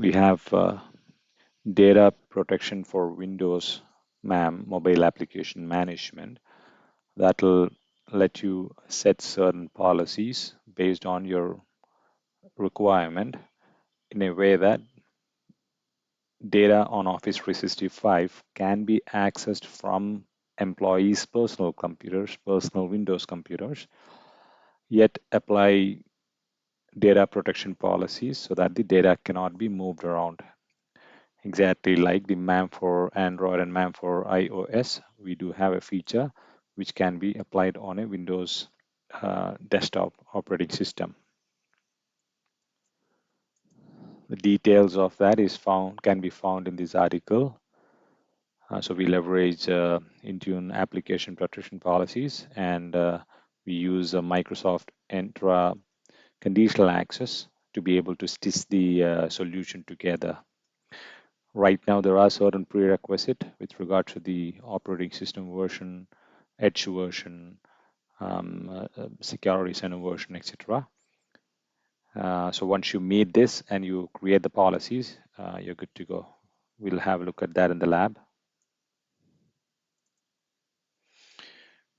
We have data protection for Windows MAM, mobile application management. That'll let you set certain policies based on your requirement in a way that data on Office 365 can be accessed from employees' personal computers, personal Windows computers, yet apply data protection policies so that the data cannot be moved around. Exactly like the MAM for Android and MAM for iOS, we do have a feature which can be applied on a Windows desktop operating system. The details of that can be found in this article. So we leverage Intune application protection policies, and we use Microsoft Entra Conditional Access to be able to stitch the solution together. Right now, there are certain prerequisites with regard to the operating system version, Edge version, security center version, etc. So once you meet this and you create the policies, you're good to go. We'll have a look at that in the lab.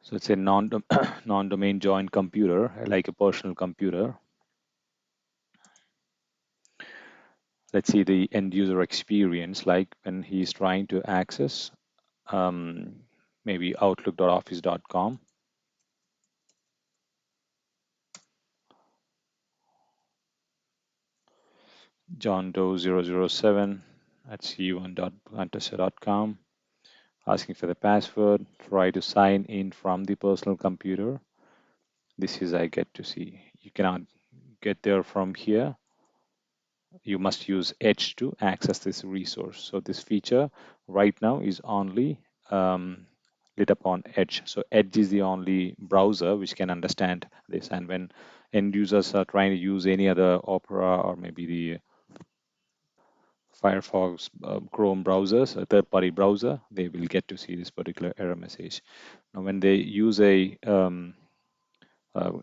So it's a non-domain joined computer, like a personal computer. Let's see the end user experience, like when he's trying to access maybe outlook.office.com. John Doe 007 at c1.contessa.com, asking for the password. Try to sign in from the personal computer. This is I get to see. You cannot get there from here. You must use Edge to access this resource. So this feature right now is only lit up on Edge. So Edge is the only browser which can understand this. And when end users are trying to use any other Opera or maybe the Firefox, Chrome browsers, a third-party browser, they will get to see this particular error message. Now, when they use a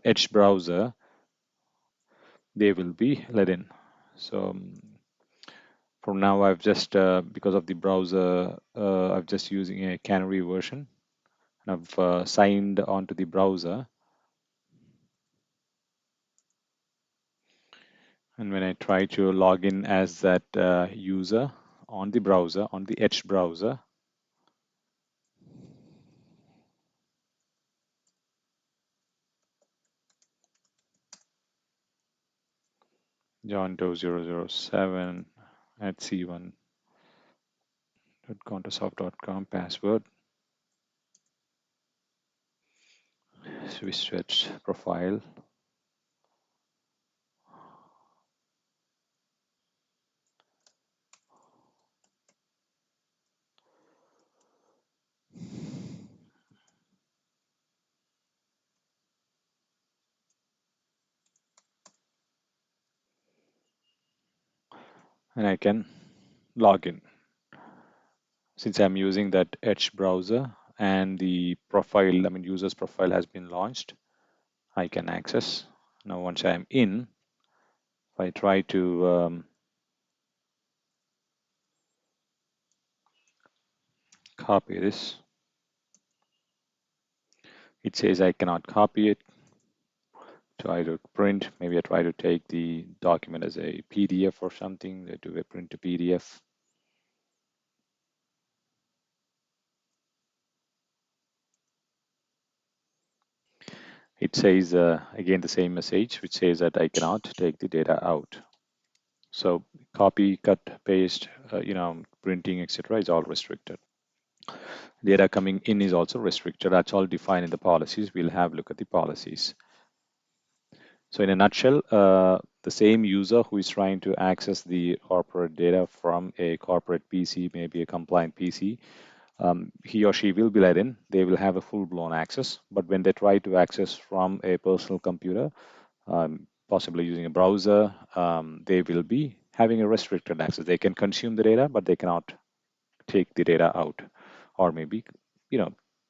Edge browser, they will be let in. So for now, I've just, because of the browser, I'm just using a Canary version. I've signed onto the browser. And when I try to log in as that user on the browser, on the Edge browser, John Doe 007 at c1.contessasoft.com password, switch profile. And I can log in. Since I'm using that Edge browser and the profile, I mean, user's profile has been launched, I can access. Now, once I'm in, if I try to copy this, it says I cannot copy it. Try to print, maybe I try to take the document as a PDF or something, they do a print to PDF. It says again the same message, which says that I cannot take the data out. So copy, cut, paste, printing, etc. is all restricted. Data coming in is also restricted. That's all defined in the policies. We'll have a look at the policies. So in a nutshell, the same user who is trying to access the corporate data from a corporate PC, maybe a compliant PC, he or she will be let in. They will have a full-blown access. But when they try to access from a personal computer, possibly using a browser, they will be having a restricted access. They can consume the data, but they cannot take the data out, or maybe,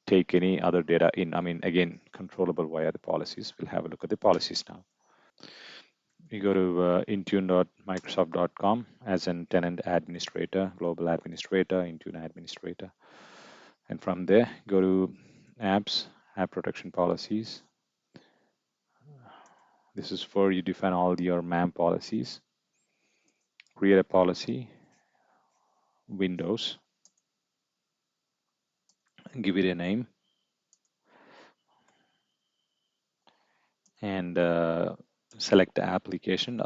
take any other data in. I mean, again, controllable via the policies. We'll have a look at the policies now. You go to intune.microsoft.com as an tenant administrator, global administrator, Intune administrator. And from there, go to apps, app protection policies. This is where you define all your MAM policies. Create a policy, Windows, give it a name, and select the application.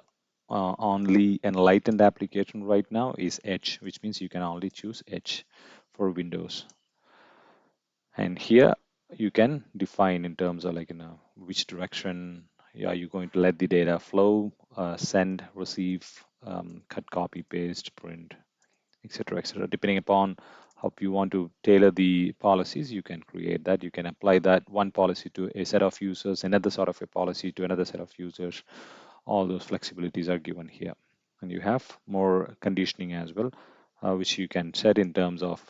Only enlightened application right now is Edge, which means you can only choose Edge for Windows. And here you can define in terms of, like, which direction are you going to let the data flow, send, receive, cut, copy, paste, print, etc., etc. Depending upon how you want to tailor the policies, you can create that. You can apply that one policy to a set of users, another sort of a policy to another set of users. All those flexibilities are given here. And you have more conditioning as well, which you can set in terms of,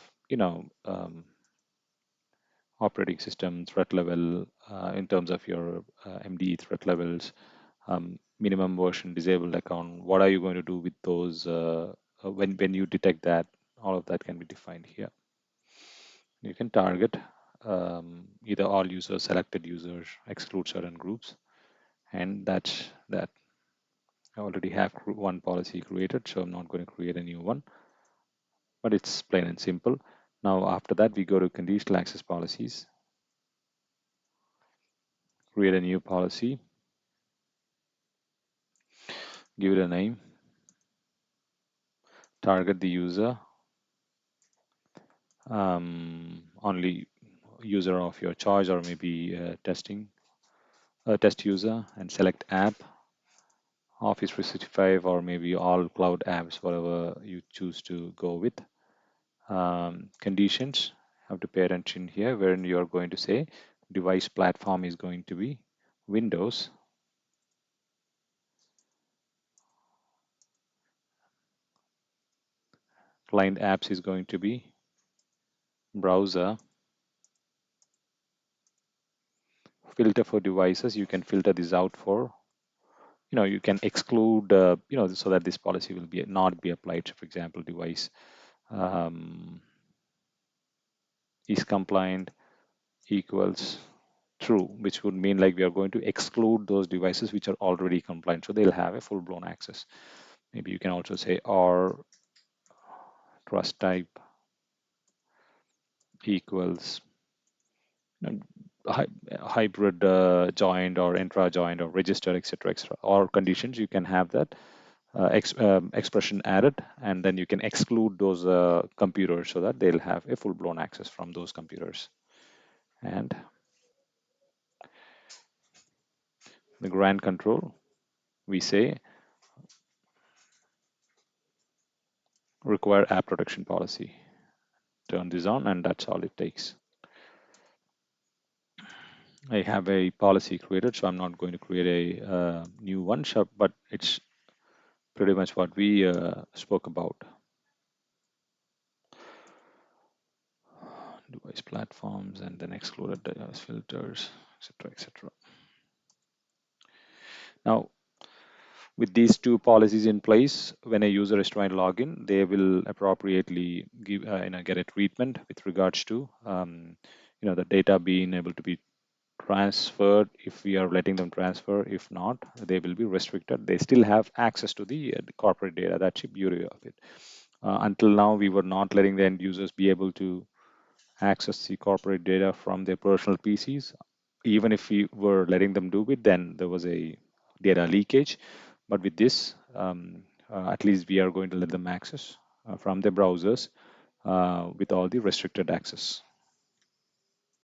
operating system threat level, in terms of your MDE threat levels, minimum version disabled account. What are you going to do with those when you detect that? All of that can be defined here. You can target either all users, selected users, exclude certain groups, and that's that. I already have one policy created, so I'm not going to create a new one, but it's plain and simple. Now, after that, we go to conditional access policies, create a new policy, give it a name, target the user, only user of your choice, or maybe test user, and select app, Office 365, or maybe all cloud apps, whatever you choose to go with. Conditions, have to pay attention here, wherein you're going to say device platform is going to be Windows, client apps is going to be browser, filter for devices, you can filter this out for, you can exclude, so that this policy will be not be applied. So for example, device is compliant equals true, which would mean like we are going to exclude those devices which are already compliant, so they'll have a full-blown access. Maybe you can also say or trust type equals, you know, hybrid joined or intra joined or registered, etc., etc. Or conditions, you can have that expression added, and then you can exclude those computers so that they'll have a full-blown access from those computers. And the grant control, we say require app protection policy. Turn this on, and that's all it takes. I have a policy created, so I'm not going to create a new one, but it's pretty much what we spoke about. Device platforms, and then excluded device filters, etc., etc. Now, with these two policies in place, when a user is trying to log in, they will appropriately give, get a treatment with regards to, the data being able to be transferred if we are letting them transfer. If not, they will be restricted. They still have access to the corporate data. That's the beauty of it. Until now, we were not letting the end users be able to access the corporate data from their personal PCs. Even if we were letting them do it, then there was a data leakage. But with this, at least we are going to let them access from their browsers with all the restricted access.